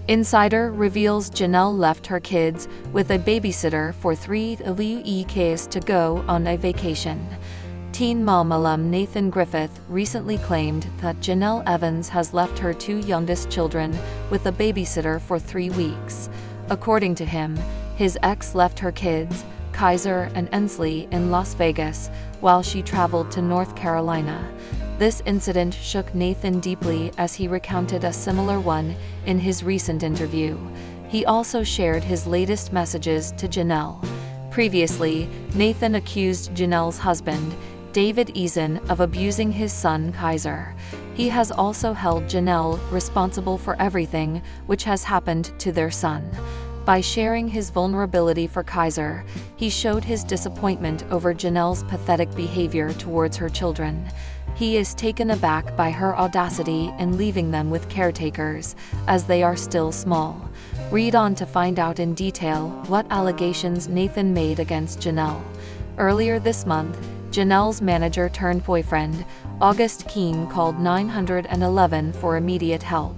Insider reveals Jenelle left her kids with a babysitter for 3 weeks to go on a vacation. Teen Mom alum Nathan Griffith recently claimed that Jenelle Evans has left her 2 youngest children with a babysitter for 3 weeks. According to him, his ex left her kids, Kaiser and Ensley, in Las Vegas while she traveled to North Carolina. This incident shook Nathan deeply as he recounted a similar one in his recent interview. He also shared his latest messages to Jenelle. Previously, Nathan accused Jenelle's husband, David Eason, of abusing his son Kaiser. He has also held Jenelle responsible for everything which has happened to their son. By sharing his vulnerability for Kaiser, he showed his disappointment over Jenelle's pathetic behavior towards her children. He is taken aback by her audacity in leaving them with caretakers, as they are still small. Read on to find out in detail what allegations Nathan made against Jenelle. Earlier this month, Jenelle's manager turned boyfriend, August Keene, called 911 for immediate help.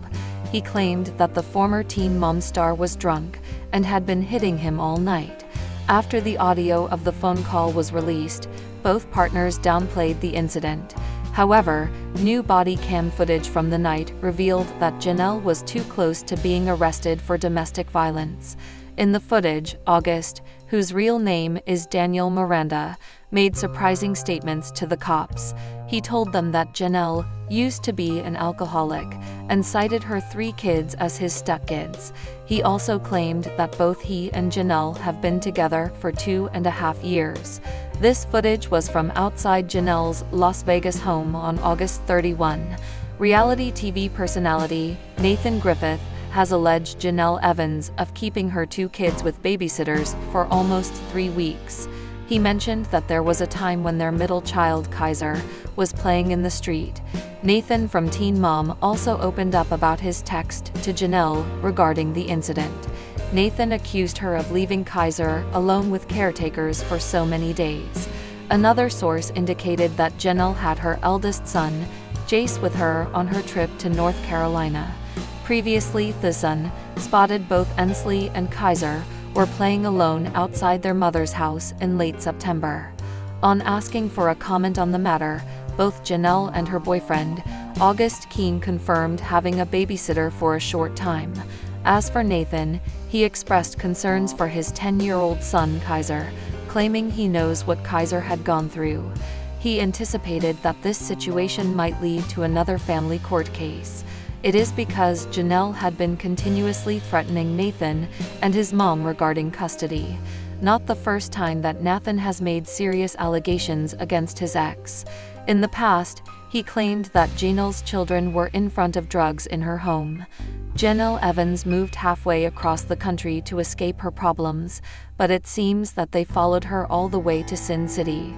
He claimed that the former Teen Mom star was drunk and had been hitting him all night. After the audio of the phone call was released, both partners downplayed the incident. However, new body cam footage from the night revealed that Jenelle was too close to being arrested for domestic violence. In the footage, August, whose real name is Daniel Miranda, made surprising statements to the cops. He told them that Jenelle used to be an alcoholic and cited her 3 kids as his stepkids. He also claimed that both he and Jenelle have been together for 2.5 years. This footage was from outside Jenelle's Las Vegas home on August 31. Reality TV personality Nathan Griffith has alleged Jenelle Evans of keeping her 2 kids with babysitters for almost 3 weeks. He mentioned that there was a time when their middle child, Kaiser, was playing in the street. Nathan from Teen Mom also opened up about his text to Jenelle regarding the incident. Nathan accused her of leaving Kaiser alone with caretakers for so many days. Another source indicated that Jenelle had her eldest son, Jace, with her on her trip to North Carolina. Previously, the son spotted both Ensley and Kaiser were playing alone outside their mother's house in late September. On asking for a comment on the matter, both Jenelle and her boyfriend, August Keene, confirmed having a babysitter for a short time. As for Nathan, he expressed concerns for his 10-year-old son Kaiser, claiming he knows what Kaiser had gone through. He anticipated that this situation might lead to another family court case. It is because Jenelle had been continuously threatening Nathan and his mom regarding custody. Not the first time that Nathan has made serious allegations against his ex. In the past, he claimed that Jenelle's children were in front of drugs in her home. Jenelle Evans moved halfway across the country to escape her problems, but it seems that they followed her all the way to Sin City.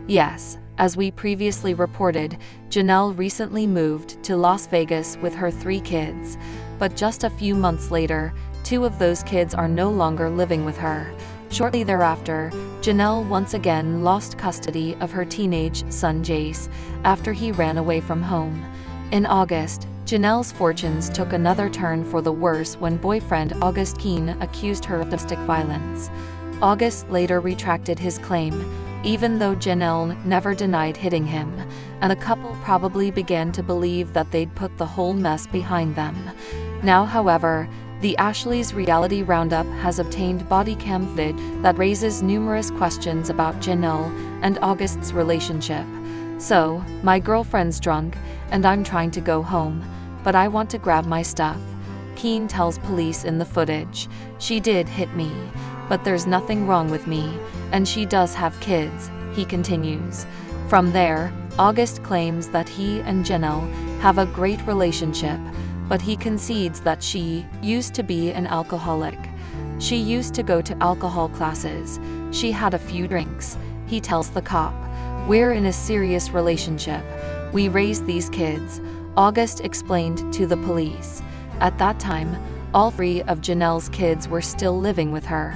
Yes, as we previously reported, Jenelle recently moved to Las Vegas with her 3 kids, but just a few months later, 2 of those kids are no longer living with her. Shortly thereafter, Jenelle once again lost custody of her teenage son Jace after he ran away from home. In August, Jenelle's fortunes took another turn for the worse when boyfriend August Keene accused her of domestic violence. August later retracted his claim, even though Jenelle never denied hitting him, and the couple probably began to believe that they'd put the whole mess behind them. Now, however, the Ashley's Reality Roundup has obtained body cam footage that raises numerous questions about Jenelle and August's relationship. So, my girlfriend's drunk, and I'm trying to go home, but I want to grab my stuff. Keene tells police in the footage. She did hit me, but there's nothing wrong with me, and she does have kids, he continues. From there, August claims that he and Jenelle have a great relationship, but he concedes that she used to be an alcoholic. She used to go to alcohol classes. She had a few drinks, he tells the cop. We're in a serious relationship. We raised these kids, August explained to the police. At that time, all 3 of Jenelle's kids were still living with her.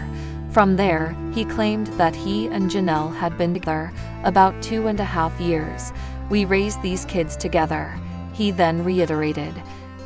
From there, he claimed that he and Jenelle had been together about 2.5 years. We raised these kids together, he then reiterated.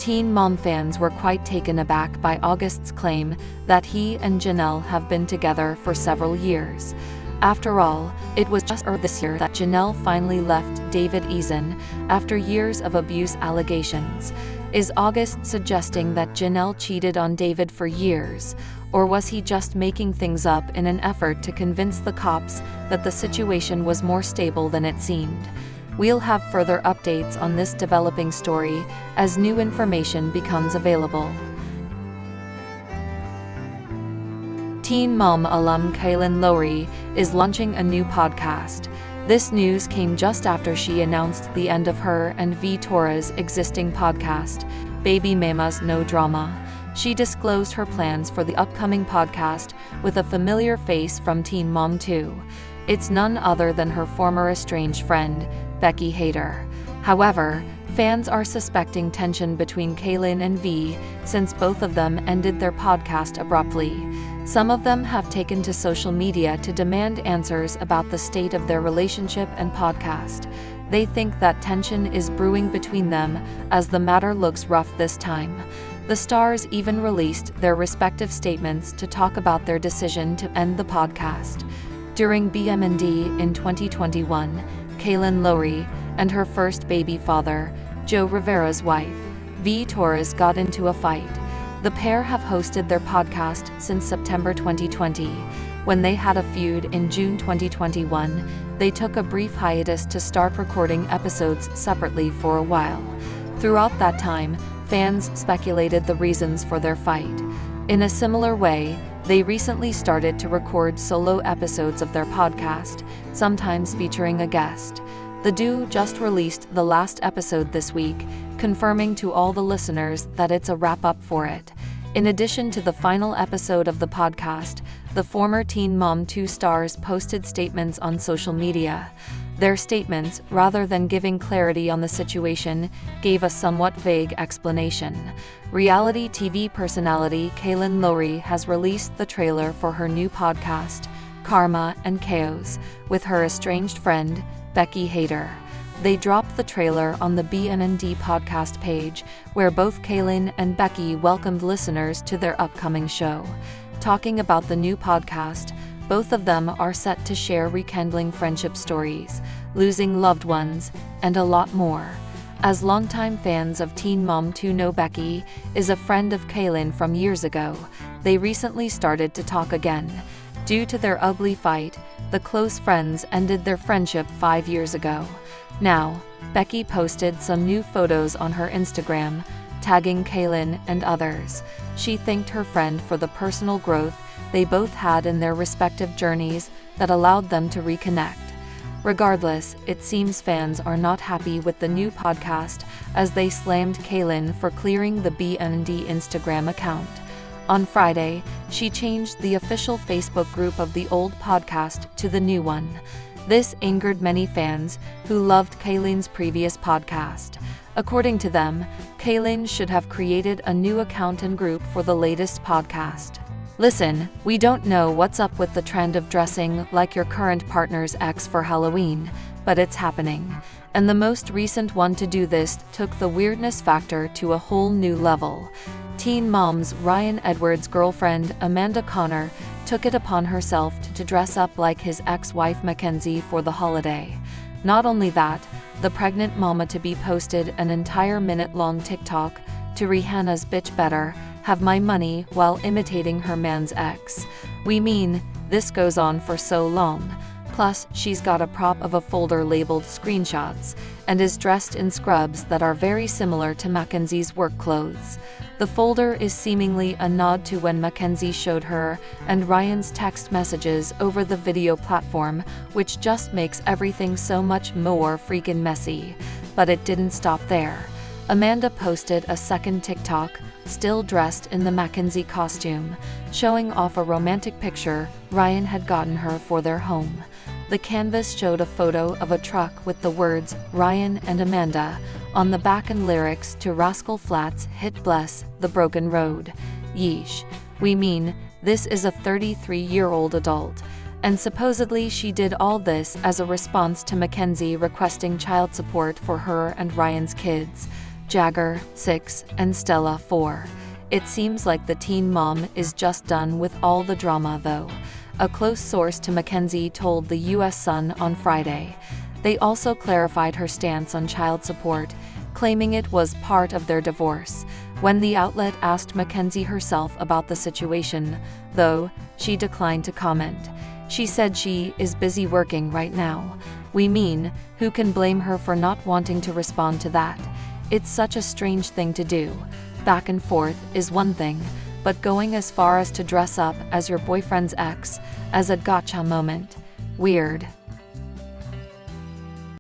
Teen Mom fans were quite taken aback by August's claim that he and Jenelle have been together for several years. After all, it was just earlier this year that Jenelle finally left David Eason after years of abuse allegations. Is August suggesting that Jenelle cheated on David for years, or was he just making things up in an effort to convince the cops that the situation was more stable than it seemed? We'll have further updates on this developing story as new information becomes available. Teen Mom alum Kailyn Lowry is launching a new podcast. This news came just after she announced the end of her and V Torres' existing podcast, Baby Mama's No Drama. She disclosed her plans for the upcoming podcast with a familiar face from Teen Mom 2. It's none other than her former estranged friend, Becky Hader. However, fans are suspecting tension between Kailyn and V since both of them ended their podcast abruptly. Some of them have taken to social media to demand answers about the state of their relationship and podcast. They think that tension is brewing between them as the matter looks rough this time. The stars even released their respective statements to talk about their decision to end the podcast. During BM&D in 2021, Kailyn Lowry and her first baby father, Joe Rivera's wife, V Torres, got into a fight. The pair have hosted their podcast since September 2020. When they had a feud in June 2021, they took a brief hiatus to start recording episodes separately for a while. Throughout that time, fans speculated the reasons for their fight. In a similar way, they recently started to record solo episodes of their podcast, sometimes featuring a guest. The duo just released the last episode this week, confirming to all the listeners that it's a wrap-up for it. In addition to the final episode of the podcast, the former Teen Mom 2 stars posted statements on social media. Their statements, rather than giving clarity on the situation, gave a somewhat vague explanation. Reality TV personality Kailyn Lowry has released the trailer for her new podcast, Karma and Chaos, with her estranged friend, Becky Hader. They dropped the trailer on the BM&D podcast page, where both Kailyn and Becky welcomed listeners to their upcoming show. Talking about the new podcast, both of them are set to share rekindling friendship stories, losing loved ones, and a lot more. As longtime fans of Teen Mom 2 know, Becky is a friend of Kailyn from years ago. They recently started to talk again. Due to their ugly fight, the close friends ended their friendship 5 years ago. Now, Becky posted some new photos on her Instagram, tagging Kailyn and others. She thanked her friend for the personal growth they both had in their respective journeys that allowed them to reconnect. Regardless, it seems fans are not happy with the new podcast, as they slammed Kailyn for clearing the BM&D Instagram account. On Friday, she changed the official Facebook group of the old podcast to the new one. This angered many fans who loved Kailyn's previous podcast. According to them, Kailyn should have created a new account and group for the latest podcast. Listen, we don't know what's up with the trend of dressing like your current partner's ex for Halloween, but it's happening. And the most recent one to do this took the weirdness factor to a whole new level. Teen Mom's Ryan Edwards' girlfriend, Amanda Connor, took it upon herself to dress up like his ex-wife Mackenzie for the holiday. Not only that, the pregnant mama-to-be posted an entire minute-long TikTok to Rihanna's Bitch Better Have My Money while imitating her man's ex. We mean, this goes on for so long. Plus, she's got a prop of a folder labeled screenshots, and is dressed in scrubs that are very similar to Mackenzie's work clothes. The folder is seemingly a nod to when Mackenzie showed her and Ryan's text messages over the video platform, which just makes everything so much more freaking messy. But it didn't stop there. Amanda posted a second TikTok, still dressed in the Mackenzie costume, showing off a romantic picture Ryan had gotten her for their home. The canvas showed a photo of a truck with the words Ryan and Amanda on the back and lyrics to Rascal Flatts' hit Bless the Broken Road. Yeesh. We mean, this is a 33-year-old adult. And supposedly she did all this as a response to Mackenzie requesting child support for her and Ryan's kids. Jagger, 6, and Stella, 4. It seems like the teen mom is just done with all the drama though, a close source to Mackenzie told the U.S. Sun on Friday. They also clarified her stance on child support, claiming it was part of their divorce. When the outlet asked Mackenzie herself about the situation, though, she declined to comment. She said she is busy working right now. We mean, who can blame her for not wanting to respond to that? It's such a strange thing to do. Back and forth is one thing, but going as far as to dress up as your boyfriend's ex, as a gotcha moment. Weird.